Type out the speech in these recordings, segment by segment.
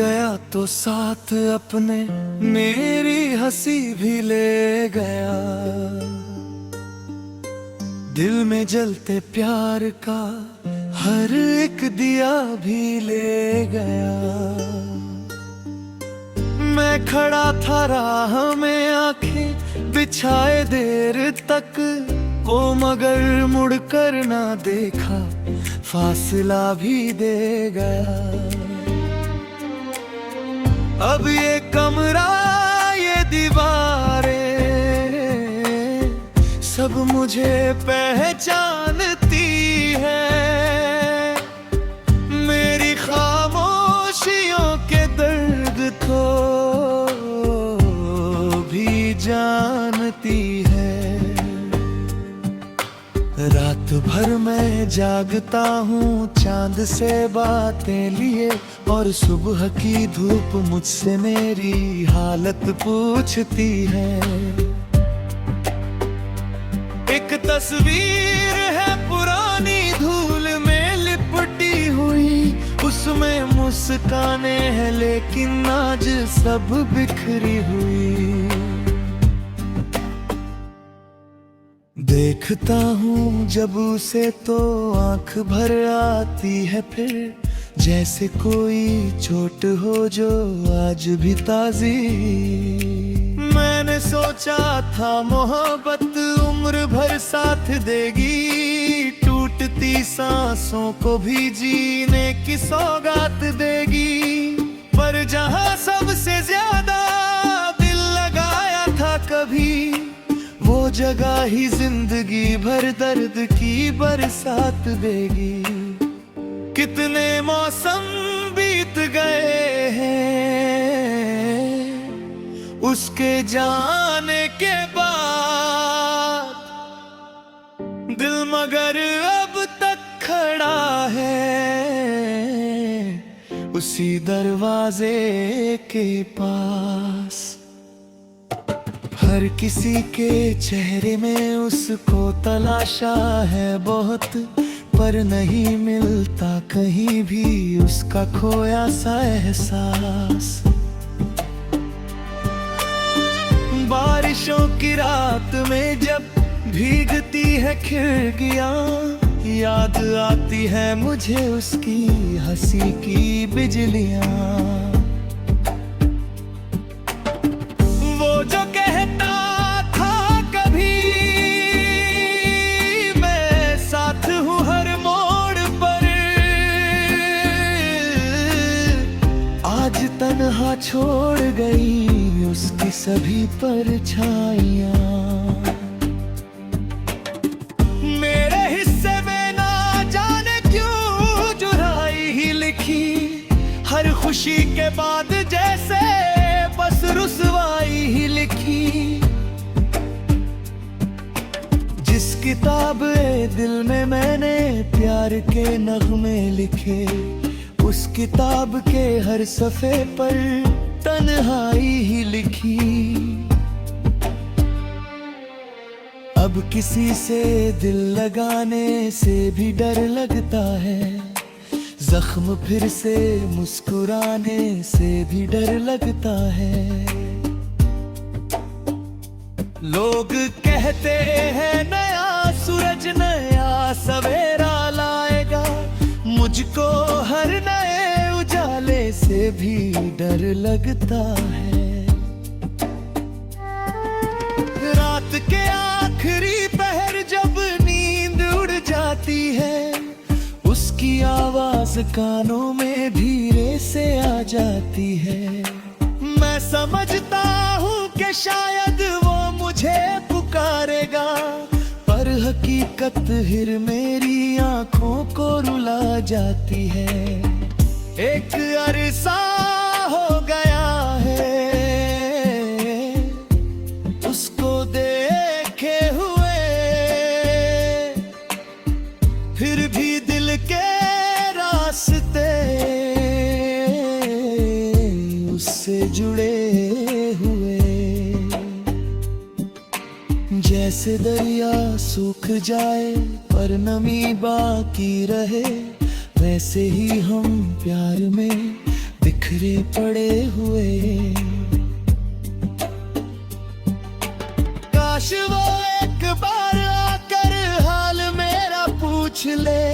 गया तो साथ अपने मेरी हंसी भी ले गया। दिल में जलते प्यार का हर एक दिया भी ले गया। मैं खड़ा था राह में आंखें बिछाए देर तक, वो मगर मुड़कर ना देखा, फासला भी दे गया। अब ये कमरा ये दीवारें सब मुझे पहचानती है। मेरी खामोशियों के दर्द को भी जानती है। रात भर मैं जागता हूँ चांद से बातें लिए, और सुबह की धूप मुझसे मेरी हालत पूछती है। एक तस्वीर है पुरानी धूल में लिपटी हुई, उसमें मुस्काने हैं लेकिन आज सब बिखरी हुई। देखता हूँ जब उसे तो आंख भर आती है, फिर जैसे कोई चोट हो जो आज भी ताजी। मैंने सोचा था मोहब्बत उम्र भर साथ देगी, टूटती सांसों को भी जीने की सौगात देगी। पर जहाँ सबसे ज्यादा दिल लगाया था कभी, वो जगह ही जिंदगी भर दर्द की बरसात देगी। कितने मौसम बीत गए हैं उसके जाने के बाद, दिल मगर अब तक खड़ा है उसी दरवाजे के पास। हर किसी के चेहरे में उसको तलाशा है बहुत, पर नहीं मिलता कहीं भी उसका खोया सा एहसास। बारिशों की रात में जब भीगती है खिड़कियां, याद आती है मुझे उसकी हंसी की बिजलियां। वो जो कहता था कभी मैं साथ हूँ हर मोड़ पर, आज तन्हा छोड़ गई उसकी सभी परछाइयां। मेरे हिस्से में ना जाने क्यों जुराई ही लिखी, हर खुशी के बाद जैसे बस रुसवाई ही लिखी। जिस किताब दिल में मैंने प्यार के नगमे लिखे, उस किताब के हर सफ़े पर तन्हाई ही लिखी। अब किसी से दिल लगाने से भी डर लगता है, जख्म फिर से मुस्कुराने से भी डर लगता है। लोग कहते हैं नया सूरज नया सवेरा लाएगा, मुझको हर नए उजाले से भी डर लगता है। रात के आखिरी पहर जब नींद उड़ जाती है, उसकी आवाज कानों में धीरे से आ जाती है। मैं समझता हूँ कि शायद वो मुझे पुकारेगा, पर हकीकत फिर मेरी आंखों को रुला जाती है। एक अरसा हो गया है उसको देखे हुए, फिर भी दिल के रास्ते उससे जुड़े हुए। जैसे दरिया सूख जाए पर नमी बाकी रहे, वैसे ही हम प्यार में बिखरे पड़े हुए। काश वो एक बार आकर हाल मेरा पूछ ले,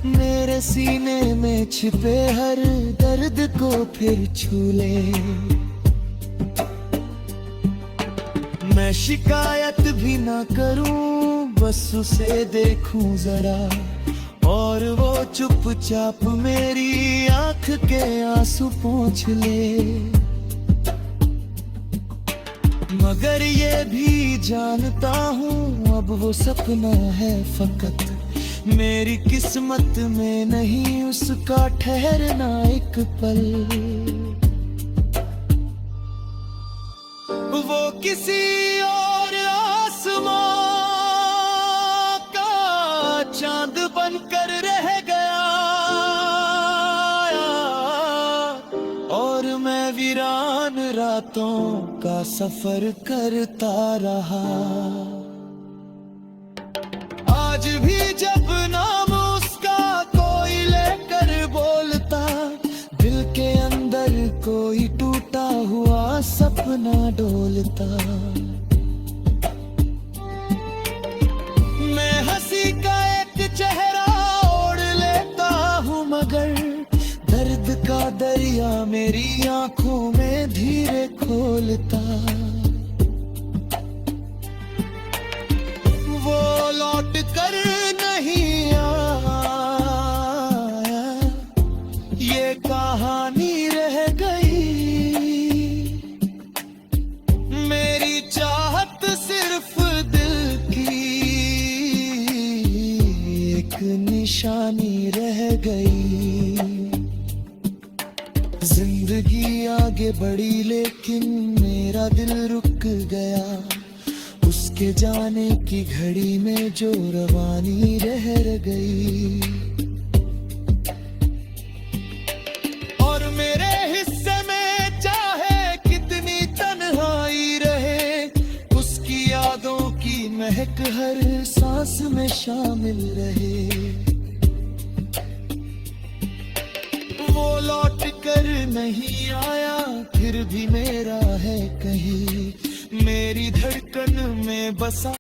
मेरे सीने में छिपे हर दर्द को फिर छू ले। मैं शिकायत भी ना करूं, बस उसे देखूं जरा, और वो चुपचाप मेरी आंख के आंसू पोंछ ले। मगर ये भी जानता हूँ अब वो सपना है फकत, मेरी किस्मत में नहीं उसका ठहरना एक पल। वो किसी और आसमां का चांद बनकर रह गया, और मैं वीरान रातों का सफर करता रहा। आज भी जब नाम उसका कोई लेकर बोलता, दिल के अंदर कोई टूटा हुआ सपना डोलता। मैं हंसी का एक चेहरा ओढ़ लेता हूँ, मगर दर्द का दरिया मेरी आंखों में धीरे खोलता। वो लौट कर नहीं आया, ये कहानी रह गई। मेरी चाहत सिर्फ दिल की एक निशानी रह गई। जिंदगी आगे बढ़ी लेकिन मेरा दिल रुक गया, उसके जाने की घड़ी में जो रवानी रह गई। और मेरे हिस्से में चाहे कितनी तन्हाई रहे, उसकी यादों की महक हर सांस में शामिल रहे। वो लौट कर नहीं आया, फिर भी मेरा है कहीं, मेरी धड़कन में बसा।